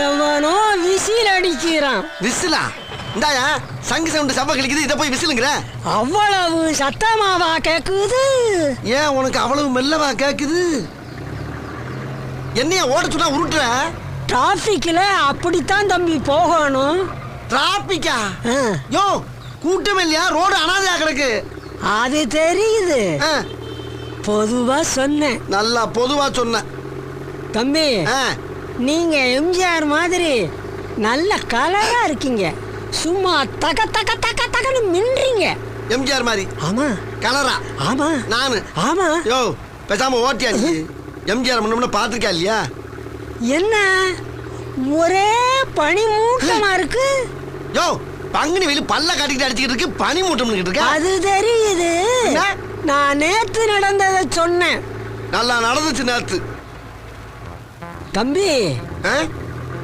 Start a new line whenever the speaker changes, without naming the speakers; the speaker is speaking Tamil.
எவனோ விசில் அடிக்கிறான்.
விசிலா? இந்தாயா சங்கு சவுண்டு சப்ப கிளிக்குது, இதை போய் விசிலுங்கிற?
அவ்வளவு சத்தமாவா கேக்குது?
ஏன் உனக்கு அவ்வளவு மெல்லவா கேக்குது? என்னைய ஓட சொன்னா உருட்டுற?
டிராபிக்ல அப்படித்தான் தம்பி போகணும்.
டிராபிக்கா? யோ கூட்டம் இல்லையா, ரோடு அனாதையா கிடக்கு.
அது தெரியுது, பொதுவா சொன்னேன்.
நல்லா பொதுவா சொன்ன
தம்பி. நீங்க எம்ஜிஆர் மாதிரி நல்ல கலரா இருக்கீங்க. சும்மா தக தக தக தகன்னு மின்றீங்க.
எம்ஜிஆர் மாதிரி?
ஆமா.
கலரா?
ஆமா.
நானு?
ஆமா.
யோ பேசாம ஓட்டியா நீ? எம்ஜிஆர் முன்ன பாத்திருக்கா இல்லையா?
என்ன ஒரே பனி மூட்டமா இருக்கு?
யோ பங்குனி வெயில் பல்ல காட்டிக்கிட்டு அடிச்சுக்கிட்டு இருக்கு, பனி மூட்டம் இருக்கு.
அது தெரியுது, நான் நேத்து நடந்ததை சொன்னேன்.
நல்லா நடந்துச்சு நேத்து.
தம்பி